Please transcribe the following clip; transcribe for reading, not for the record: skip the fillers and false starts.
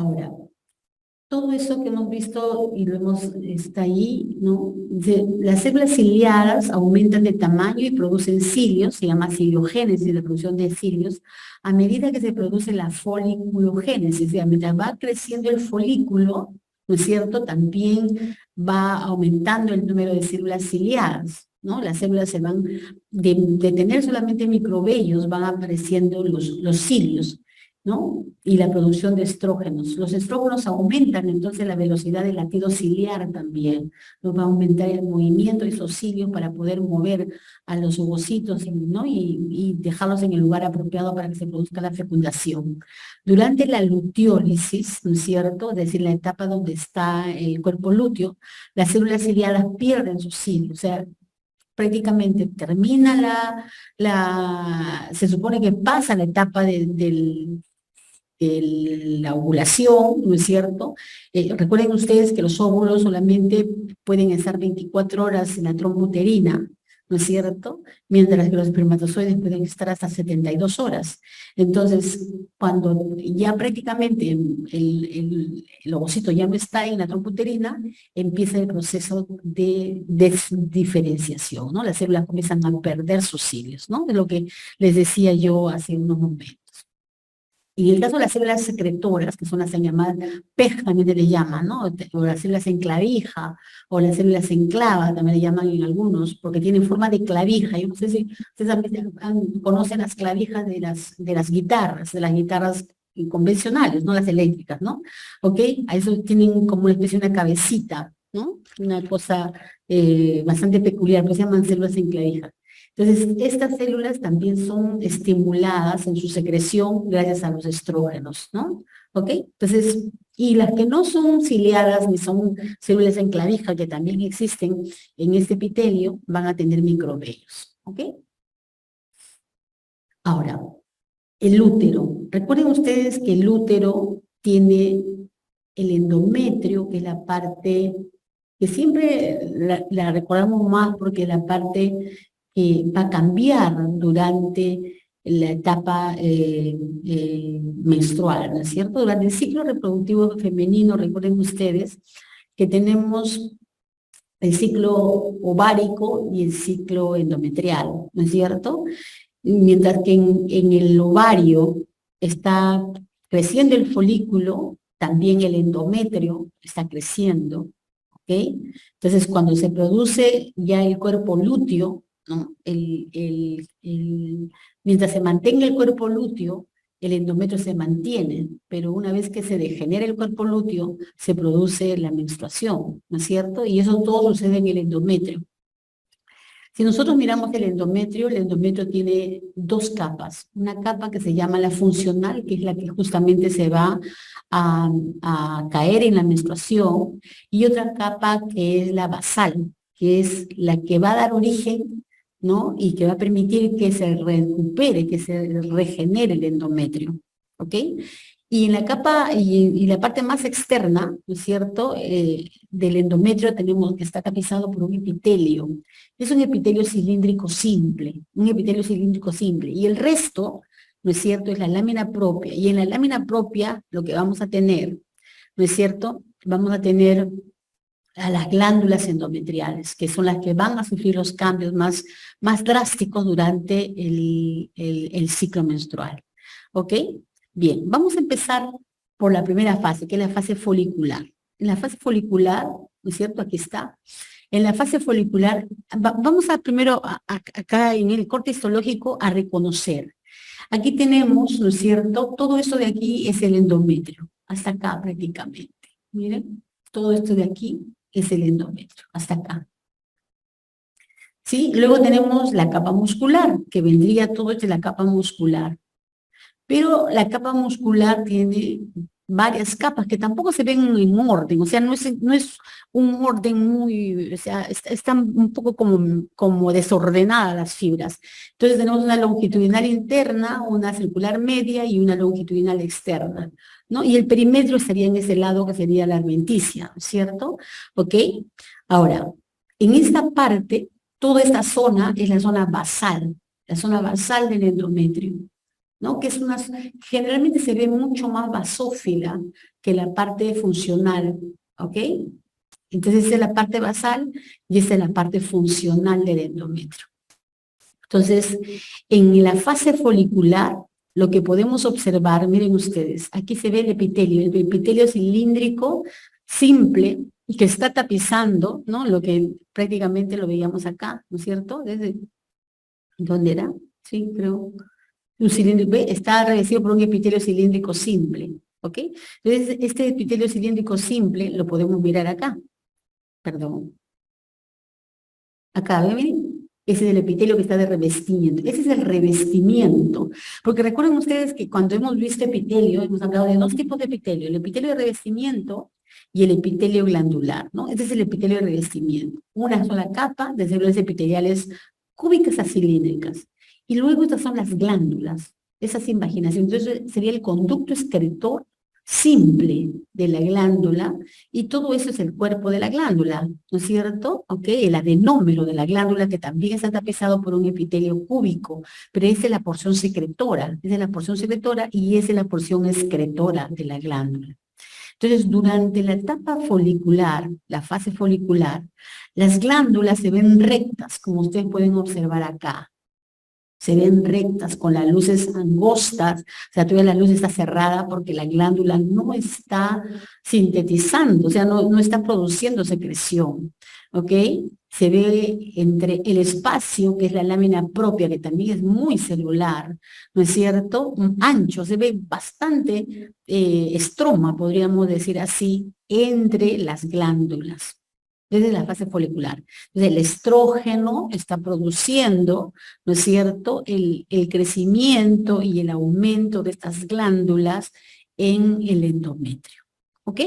Ahora, todo eso que hemos visto y lo hemos, está ahí, ¿no? Las células ciliadas aumentan de tamaño y producen cilios, se llama ciliogénesis, la producción de cilios, a medida que se produce la foliculogénesis, o sea, mientras va creciendo el folículo, ¿no es cierto? También va aumentando el número de células ciliadas, ¿no? Las células se van, de tener solamente microvellos, van apareciendo los cilios, ¿no? Y la producción de estrógenos. Los estrógenos aumentan entonces la velocidad del latido ciliar también, ¿no? Va a aumentar el movimiento de esos cilios para poder mover a los ovocitos, ¿no? Y dejarlos en el lugar apropiado para que se produzca la fecundación. Durante la luteólisis, ¿no es cierto? Es decir, la etapa donde está el cuerpo lúteo, las células ciliadas pierden sus cilios, o sea, prácticamente termina se supone que pasa la etapa de la ovulación, ¿no es cierto? Recuerden ustedes que los óvulos solamente pueden estar 24 horas en la trompa uterina, ¿no es cierto? Mientras que los espermatozoides pueden estar hasta 72 horas. Entonces, cuando ya prácticamente el ovocito ya no está en la trompa uterina, empieza el proceso de desdiferenciación, ¿no? Las células comienzan a perder sus cilios, ¿no? De lo que les decía yo hace unos momentos. Y en el caso de las células secretoras, que son las llamadas PEG, también se le llaman, ¿no? O las células en clavija, o las células en clava, también le llaman en algunos, porque tienen forma de clavija. Yo no sé si ustedes conocen las clavijas de las guitarras convencionales, no las eléctricas, ¿no? ¿Ok? A eso tienen como una especie de una cabecita, ¿no? Una cosa bastante peculiar, pues se llaman células en clavija. Entonces, estas células también son estimuladas en su secreción gracias a los estrógenos, ¿no? ¿Ok? Entonces, y las que no son ciliadas ni son células en clavija, que también existen en este epitelio, van a tener microvellos, ¿ok? Ahora, el útero. Recuerden ustedes que el útero tiene el endometrio, que es la parte que siempre la recordamos más porque es la parte que va a cambiar durante la etapa menstrual, ¿no es cierto? Durante el ciclo reproductivo femenino, recuerden ustedes que tenemos el ciclo ovárico y el ciclo endometrial, ¿no es cierto? Mientras que en el ovario está creciendo el folículo, también el endometrio está creciendo, ¿ok? Entonces, cuando se produce ya el cuerpo lúteo, ¿no? Mientras se mantenga el cuerpo lúteo, el endometrio se mantiene, pero una vez que se degenera el cuerpo lúteo, se produce la menstruación, ¿no es cierto? Y eso todo sucede en el endometrio. Si nosotros miramos el endometrio tiene dos capas. Una capa que se llama la funcional, que es la que justamente se va a caer en la menstruación, y otra capa que es la basal, que es la que va a dar origen, ¿no? Y que va a permitir que se recupere, que se regenere el endometrio, ¿ok? Y en la capa, y la parte más externa, ¿no es cierto?, del endometrio tenemos que está tapizado por un epitelio. Es un epitelio cilíndrico simple, un epitelio cilíndrico simple. Y el resto, ¿no es cierto?, es la lámina propia. Y en la lámina propia lo que vamos a tener, ¿no es cierto?, vamos a tener a las glándulas endometriales, que son las que van a sufrir los cambios más drásticos durante el ciclo menstrual. ¿Ok? Bien, vamos a empezar por la primera fase, que es la fase folicular. En la fase folicular, ¿no es cierto?, aquí está. En la fase folicular, vamos a primero, acá en el corte histológico, a reconocer. Aquí tenemos, ¿no es cierto?, todo esto de aquí es el endometrio, hasta acá prácticamente. Miren, todo esto de aquí es el endometrio, hasta acá. ¿Sí? Luego tenemos la capa muscular, que vendría todo esto de la capa muscular. Pero la capa muscular tiene varias capas que tampoco se ven en orden, o sea, no es un orden muy, o sea, están un poco como desordenadas las fibras. Entonces tenemos una longitudinal interna, una circular media y una longitudinal externa, ¿no? Y el perimetrio estaría en ese lado que sería la adventicia, ¿cierto? ¿Ok? Ahora, en esta parte, toda esta zona es la zona basal del endometrio. ¿no? Que es generalmente se ve mucho más basófila que la parte funcional, ¿ok? Entonces esa es la parte basal y esa es la parte funcional del endometrio. Entonces, en la fase folicular, lo que podemos observar, miren ustedes, aquí se ve el epitelio cilíndrico simple, que está tapizando, ¿no? Lo que prácticamente lo veíamos acá, ¿no es cierto? ¿Dónde era? Sí, creo. Un cilíndrico, ¿ve? Está revestido por un epitelio cilíndrico simple, ¿ok? Entonces, este epitelio cilíndrico simple lo podemos mirar acá, perdón. Acá, ¿ven? Ese es el epitelio que está de revestimiento. Ese es el revestimiento. Porque recuerden ustedes que cuando hemos visto epitelio, hemos hablado de dos tipos de epitelio. El epitelio de revestimiento y el epitelio glandular, ¿no? Este es el epitelio de revestimiento. Una sola capa de células epiteliales cúbicas a cilíndricas. Y luego estas son las glándulas. Esas invaginaciones. Entonces sería el conducto excretor simple de la glándula, y todo eso es el cuerpo de la glándula, ¿no es cierto? ¿Ok? El adenómero de la glándula, que también está tapizado por un epitelio cúbico, pero esa es la porción secretora, esa es la porción secretora y esa es la porción excretora de la glándula. Entonces, durante la etapa folicular, la fase folicular, las glándulas se ven rectas, como ustedes pueden observar acá. Se ven rectas, con las luces angostas, o sea, todavía la luz está cerrada porque la glándula no está sintetizando, o sea, no está produciendo secreción, ¿ok? Se ve entre el espacio, que es la lámina propia, que también es muy celular, ¿no es cierto? Ancho, se ve bastante estroma, podríamos decir así, entre las glándulas. Desde la fase folicular. Entonces, el estrógeno está produciendo, ¿no es cierto?, el crecimiento y el aumento de estas glándulas en el endometrio. ¿Ok?